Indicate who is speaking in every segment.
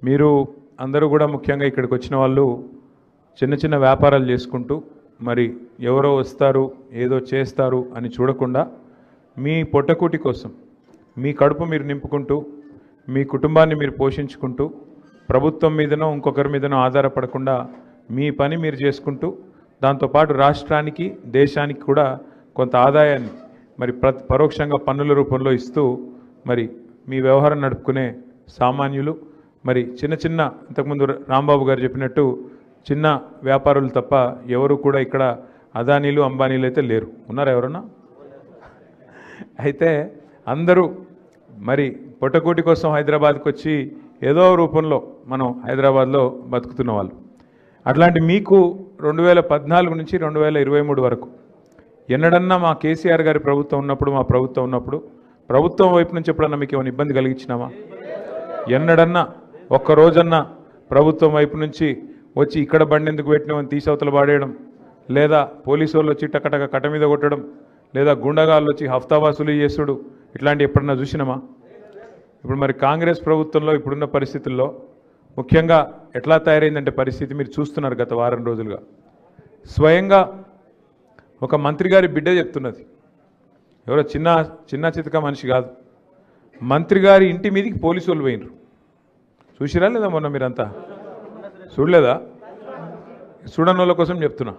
Speaker 1: మీరు అందరూ కూడా ముఖ్యంగా ఇక్కడికి వచ్చిన వాళ్ళు చిన్న చిన్న వ్యాపారాలు చేసుకుంటూ మరి ఎవరో వస్తారు ఏదో చేస్తారు అని చూడకుండా మీ పొట్టకూటి కోసం మీ కడుపు మీరు నింపుకుంటూ మీ కుటుంబాన్ని మీరు పోషించుకుంటూ ప్రభుత్వం మీదనో ఇంకొకరి మీదనో ఆధారపడకుండా మీ పని మీరు చేసుకుంటూ దాంతోపాటు రాష్ట్రానికి దేశానికి కూడా కొంత ఆదాయాన్ని మరి పరోక్షంగా పన్నుల రూపంలో ఇస్తూ మరి మీ వ్యవహారం నడుపుకునే సామాన్యులు మరి చిన్న చిన్న ఇంతకుముందు రాంబాబు గారు చెప్పినట్టు చిన్న వ్యాపారులు తప్ప ఎవరు కూడా ఇక్కడ అదానీలు అంబానీలు అయితే లేరు. ఉన్నారా ఎవరన్నా? అయితే అందరూ మరి పొట్టకూటి కోసం హైదరాబాద్కి వచ్చి ఏదో రూపంలో మనం హైదరాబాద్లో బతుకుతున్న వాళ్ళు. అట్లాంటి మీకు 2014 నుంచి 2023 వరకు ఎన్నడన్నా మా కేసీఆర్ గారి ప్రభుత్వం ఉన్నప్పుడు మా ప్రభుత్వం ఉన్నప్పుడు ప్రభుత్వం వైపు నుంచి ఎప్పుడన్నా మీకు ఏమైనా ఇబ్బంది కలిగించినామా? ఎన్నడన్నా ఒక్కరోజన్నా ప్రభుత్వం వైపు నుంచి వచ్చి ఇక్కడ బండి ఎందుకు పెట్టినామని తీసవతలు పాడేయడం, లేదా పోలీసు వాళ్ళు వచ్చి టకటక కట్ట మీద కొట్టడం, లేదా గుండగాళ్ళు వచ్చి హఫ్తా వసూలు చేసుడు, ఇట్లాంటి ఎప్పుడన్నా చూసినామా? ఇప్పుడు మరి కాంగ్రెస్ ప్రభుత్వంలో ఇప్పుడున్న పరిస్థితుల్లో ముఖ్యంగా ఎట్లా తయారైందంటే పరిస్థితి మీరు చూస్తున్నారు. గత వారం రోజులుగా స్వయంగా ఒక మంత్రి గారి బిడ్డ చెప్తున్నది, ఎవరో చిన్న చితక మనిషి కాదు, మంత్రి గారి ఇంటి మీదకి పోలీసు వాళ్ళు పోయినరు. చూసిరా లేదా? మొన్న మీరంతా చూడలేదా? చూడని వాళ్ళ కోసం చెప్తున్నా,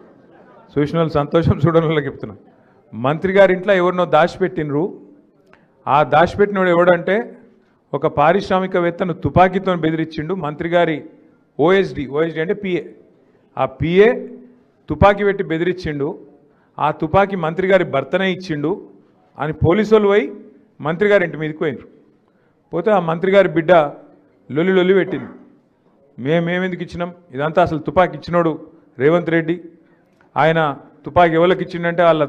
Speaker 1: చూసిన వాళ్ళు సంతోషం, చూడని వాళ్ళకి చెప్తున్నా. మంత్రి గారి ఇంట్లో ఎవరినో దాచిపెట్టినరు. ఆ దాచిపెట్టినోడు ఎవడంటే ఒక పారిశ్రామికవేత్తను తుపాకీతో బెదిరించిండు. మంత్రి గారి ఓఎస్డి అంటే పిఏ, ఆ పిఏ తుపాకీ పెట్టి బెదిరించిండు. ఆ తుపాకీ మంత్రి గారి భర్తనే ఇచ్చిండు అని పోలీసు వాళ్ళు పోయి మంత్రి గారి ఇంటి మీదకి పోయినరు. పోతే ఆ మంత్రి గారి బిడ్డ లొల్లి పెట్టింది, మేమెందుకు ఇచ్చినాం, ఇదంతా అసలు తుపాకీ ఇచ్చినోడు రేవంత్ రెడ్డి. ఆయన తుపాకీ ఎవరికి ఇచ్చిండంటే వాళ్ళ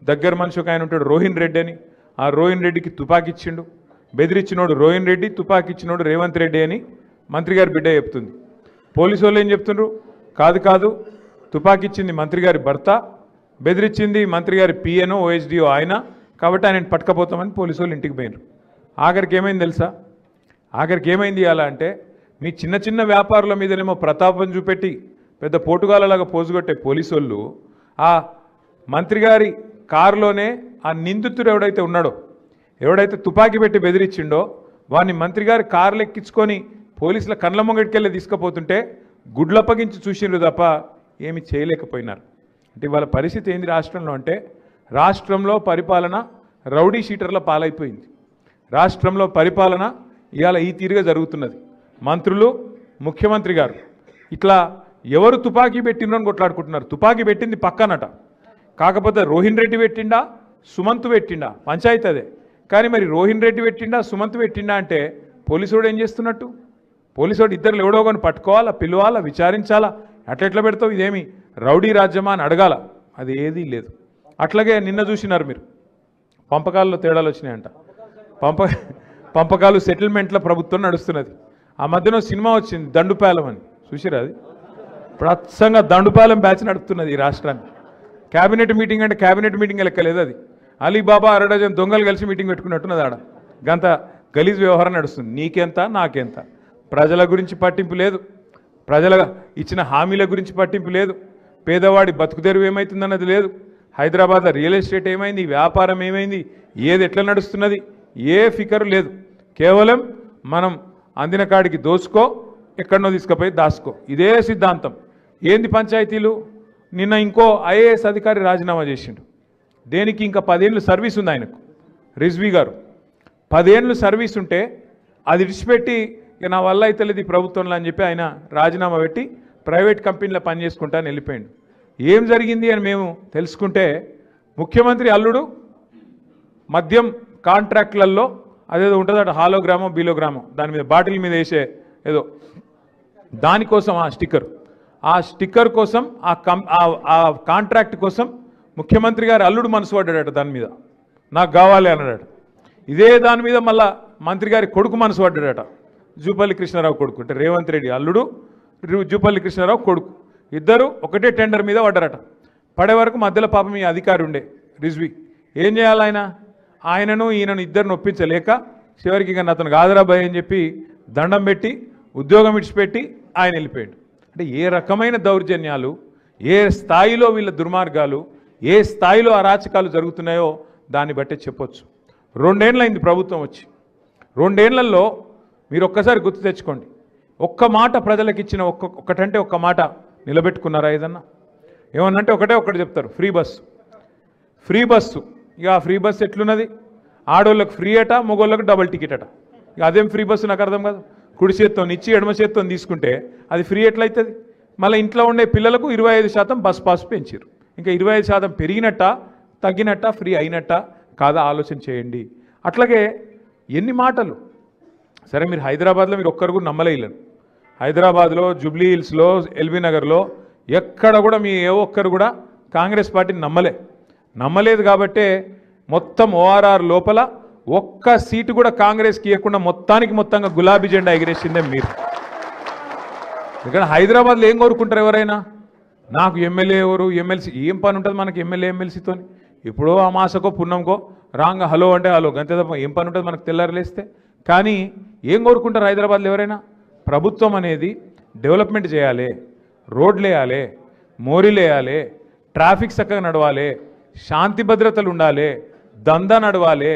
Speaker 1: దగ్గర మనిషి ఒక ఆయన ఉంటాడు రోహిన్ రెడ్డి అని, ఆ రోహిన్ రెడ్డికి తుపాకీ ఇచ్చిండు. బెదిరించినోడు రోహిన్ రెడ్డి, తుపాకీ ఇచ్చినోడు రేవంత్ రెడ్డి అని మంత్రి గారి బిడ్డ చెప్తుంది. పోలీసు వాళ్ళు ఏం చెప్తున్నారు? కాదు తుపాకీ ఇచ్చింది మంత్రి గారి భర్త, బెదిరించింది మంత్రి గారి పిఏనో ఓఎస్డిఓ ఆయన, కాబట్టి ఆయన పట్టుకపోతామని పోలీసు వాళ్ళు ఇంటికి పోయినారు. ఆఖరికి ఏమైంది తెలుసా? ఆఖరికి ఏమైంది అలా అంటే మీ చిన్న చిన్న వ్యాపారుల మీదనేమో ప్రతాపం చూపెట్టి పెద్ద పోటుగాలలాగా పోజుగొట్టే పోలీసు వాళ్ళు ఆ మంత్రి గారి కారులోనే ఆ నిందితుడు ఎవడైతే ఉన్నాడో, ఎవడైతే తుపాకీ పెట్టి బెదిరించిండో వాడిని మంత్రి గారి కారులు ఎక్కించుకొని పోలీసుల కండ్ల ముంగడికెళ్ళి తీసుకుపోతుంటే గుడ్లప్పగించి చూసిండ్రు తప్ప ఏమి చేయలేకపోయినారు. అంటే వాళ్ళ పరిస్థితి ఏంది రాష్ట్రంలో అంటే, రాష్ట్రంలో పరిపాలన రౌడీ షీటర్ల పాలైపోయింది. రాష్ట్రంలో పరిపాలన ఇవాళ ఈ తీరుగా జరుగుతున్నది. మంత్రులు, ముఖ్యమంత్రి గారు ఇట్లా ఎవరు తుపాకీ పెట్టిండ్రో అని కొట్లాడుకుంటున్నారు. తుపాకీ పెట్టింది పక్కనట, కాకపోతే రోహిన్ రెడ్డి పెట్టిండా సుమంత్ పెట్టిండా పంచాయతీ అదే. కానీ మరి రోహిన్ రెడ్డి పెట్టిండా సుమంత్ పెట్టిండా అంటే పోలీసుడు ఏం చేస్తున్నట్టు? పోలీసుడు ఇద్దరు ఎవడో కానీ పట్టుకోవాలా, పిలవాలా, విచారించాలా, అట్లెట్లా పెడతావు, ఇదేమి రౌడీ రాజ్యమా అని అడగాల, అది ఏదీ లేదు. అట్లాగే నిన్న చూసినారు మీరు, పంపకాల్లో తేడాలు వచ్చినాయంట. పంపకాలు సెటిల్మెంట్ల ప్రభుత్వం నడుస్తున్నది. ఆ మధ్యన సినిమా వచ్చింది దండుపాలెం అని, చూసిరా? అది ప్రత్సంగా దండుపాలెం బ్యాచ్ నడుపుతున్నది ఈ రాష్ట్రాన్ని. క్యాబినెట్ మీటింగ్ అంటే క్యాబినెట్ మీటింగ్ లెక్కలేదు, అది అలీబాబా అరడజన్ దొంగలు కలిసి మీటింగ్ పెట్టుకున్నట్టున్నది. ఆడ గంత గలీజ్ వ్యవహారం నడుస్తుంది. నీకెంత నాకెంత, ప్రజల గురించి పట్టింపు లేదు, ప్రజల ఇచ్చిన హామీల గురించి పట్టింపు లేదు, పేదవాడి బతుకు తెరువు ఏమవుతుందన్నది లేదు, హైదరాబాద్లో రియల్ ఎస్టేట్ ఏమైంది, వ్యాపారం ఏమైంది, ఏది ఎట్లా నడుస్తున్నది, ఏ ఫికర్ లేదు. కేవలం మనం అందిన కాడికి దోచుకో, ఎక్కడనో తీసుకుపోయి దాచుకో, ఇదే సిద్ధాంతం. ఏంది పంచాయతీలు? నిన్న ఇంకో ఐఏఎస్ అధికారి రాజీనామా చేసిండు. దేనికి? ఇంకా 10 ఏళ్ళు సర్వీస్ ఉంది ఆయనకు. రిజ్వీ గారు 10 ఏళ్ళు సర్వీస్ ఉంటే అది విడిచిపెట్టి ఇక నా వల్ల అయితే లేదు ఈ ప్రభుత్వంలో అని చెప్పి ఆయన రాజీనామా పెట్టి ప్రైవేట్ కంపెనీలో పనిచేసుకుంటా అని వెళ్ళిపోయాడు. ఏం జరిగింది అని మేము తెలుసుకుంటే, ముఖ్యమంత్రి అల్లుడు మద్యం కాంట్రాక్ట్లలో అదేదో ఉంటుందట, హాలోగ్రామో బీలోగ్రామో, దాని మీద బాటిల్ మీద వేసే ఏదో, దానికోసం ఆ స్టిక్కర్ కోసం ఆ కాంట్రాక్ట్ కోసం ముఖ్యమంత్రి గారు అల్లుడు మనసు పడ్డాడట, దాని మీద నాకు కావాలి అన్నాడట. ఇదే దాని మీద మళ్ళా మంత్రి గారి కొడుకు మనసు పడ్డాడట, జూపల్లి కృష్ణారావు కొడుకు. అంటే రేవంత్ రెడ్డి అల్లుడు, జూపల్లి కృష్ణారావు కొడుకు, ఇద్దరు ఒకటే టెండర్ మీద పడ్డారట. పడే వరకు మధ్యలో పాపం ఈ అధికారి ఉండే రిజ్వీ. ఏం చేయాలి ఆయనను ఈయనను ఇద్దరిని ఒప్పించలేక చివరికి ఇక అతను కాదరాబాయ్ అని చెప్పి దండం పెట్టి ఉద్యోగం విడిచిపెట్టి ఆయన వెళ్ళిపోయాడు. అంటే ఏ రకమైన దౌర్జన్యాలు, ఏ స్థాయిలో వీళ్ళ దుర్మార్గాలు, ఏ స్థాయిలో అరాచకాలు జరుగుతున్నాయో దాన్ని బట్టే చెప్పొచ్చు. 2 ఏళ్ళైంది ప్రభుత్వం వచ్చి. 2 ఏళ్లలో మీరు ఒక్కసారి గుర్తు తెచ్చుకోండి. ఒక్క మాట ప్రజలకు ఇచ్చిన ఒక్కటంటే ఒక్క మాట నిలబెట్టుకున్నారా ఏదన్నా? ఏమన్నంటే ఒకటి చెప్తారు, ఫ్రీ బస్సు. ఫ్రీ బస్సు, ఇక ఆ ఫ్రీ బస్సు ఎట్లున్నది? ఆడోళ్ళకి ఫ్రీ అట, మగోళ్ళకి డబుల్ టికెట్ అట. ఇక అదేం ఫ్రీ బస్సు నాకు అర్థం కాదు. కుడి చేత్తో ఇచ్చి ఎడమ చేత్తో తీసుకుంటే అది ఫ్రీ ఎట్లయితుంది? మళ్ళీ ఇంట్లో ఉండే పిల్లలకు 25% బస్ పాస్ పెంచారు. ఇంకా 25% పెరిగినట్ట, తగ్గినట్ట, ఫ్రీ అయినట్ట కాదా ఆలోచన చేయండి. అట్లాగే ఎన్ని మాటలు. సరే, మీరు హైదరాబాద్లో మీరు ఒక్కరు కూడా నమ్మలేరు. హైదరాబాద్లో, జూబ్లీ హిల్స్లో, ఎల్బీ నగర్లో ఎక్కడ కూడా మీ ఏ ఒక్కరు కూడా కాంగ్రెస్ పార్టీని నమ్మలేదు. కాబట్టే మొత్తం ఓఆర్ఆర్ లోపల ఒక్క సీటు కూడా కాంగ్రెస్కి ఇవ్వకుండా మొత్తంగా గులాబీ జెండా ఎగిరేసిందే మీరు. ఇక్కడ హైదరాబాద్లో ఏం కోరుకుంటారు ఎవరైనా? నాకు ఎమ్మెల్యే ఎవరు, ఎమ్మెల్సీ ఏం పని ఉంటుంది మనకి ఎమ్మెల్యే ఎమ్మెల్సీతో? ఇప్పుడు ఆ మాసకో పుణ్యంకో రాంగ్ హలో అంటే హలో, అంతే తప్ప ఏం పని ఉంటుంది మనకు తెల్లారలేస్తే? కానీ ఏం కోరుకుంటారు హైదరాబాద్లో ఎవరైనా? ప్రభుత్వం అనేది డెవలప్మెంట్ చేయాలి, రోడ్లు వేయాలి, మోరీలు వేయాలి, ట్రాఫిక్ చక్కగా నడవాలి, శాంతి భద్రతలు ఉండాలి, దందా నడవాలి,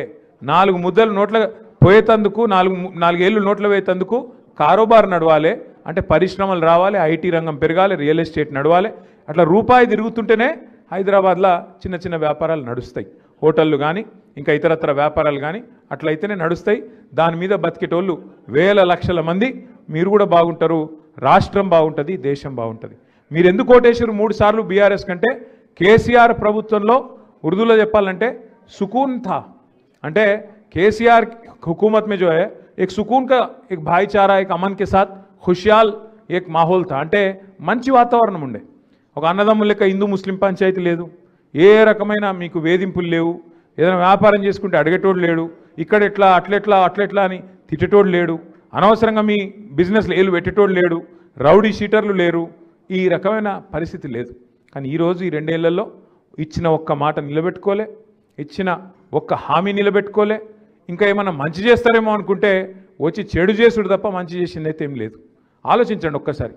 Speaker 1: 4 ముద్దలు నోట్ల పోయేతందుకు, 4 ఏళ్ళు నోట్ల వేయేతందుకు కారోబార్ నడవాలి, అంటే పరిశ్రమలు రావాలి, ఐటీ రంగం పెరగాలి, రియల్ ఎస్టేట్ నడవాలి. అట్లా రూపాయి తిరుగుతుంటేనే హైదరాబాద్లో చిన్న వ్యాపారాలు నడుస్తాయి. హోటళ్ళు కానీ ఇంకా ఇతరత్ర వ్యాపారాలు కానీ అట్లయితేనే నడుస్తాయి. దాని మీద బతికేటోళ్ళు వేల లక్షల మంది. మీరు కూడా బాగుంటారు, రాష్ట్రం బాగుంటుంది, దేశం బాగుంటుంది. మీరు ఎందుకు ఓటేసారు 3 సార్లు బీఆర్ఎస్ కంటే? కేసీఆర్ ప్రభుత్వంలో ఉర్దూలో చెప్పాలంటే సుకూన్ థా. అంటే కేసీఆర్ हुकूमत में जो है एक सुकून का, एक भाईचारा, एक अमन के साथ खुशहाल एक माहौल था. అంటే మంచి వాతావరణం ఉండే. ఒక అన్నదమ్ముల లెక్క హిందూ ముస్లిం పంచాయతీ లేదు, ఏ రకమైన మీకు వేధింపులు లేవు, ఏదైనా వ్యాపారం చేసుకుంటే అడిగేటోడు లేడు, ఇక్కడ ఎట్లా అట్లెట్లా అని తిట్టేటోడు లేడు, అనవసరంగా మీ బిజినెస్లో ఏలు పెట్టేటోడు లేడు, రౌడీ షీటర్లు లేరు, ఈ రకమైన పరిస్థితి లేదు. కానీ ఈరోజు ఈ 2 ఏళ్లలో ఇచ్చిన ఒక్క మాట నిలబెట్టుకోలే, ఇచ్చిన ఒక్క హామీ నిలబెట్టుకోలే. ఇంకా ఏమన్నా మంచి చేస్తారేమో అనుకుంటే వచ్చి చెడు చేసుడు తప్ప మంచి చేసింది అయితే ఏం లేదు. ఆలోచించండి ఒక్కసారి.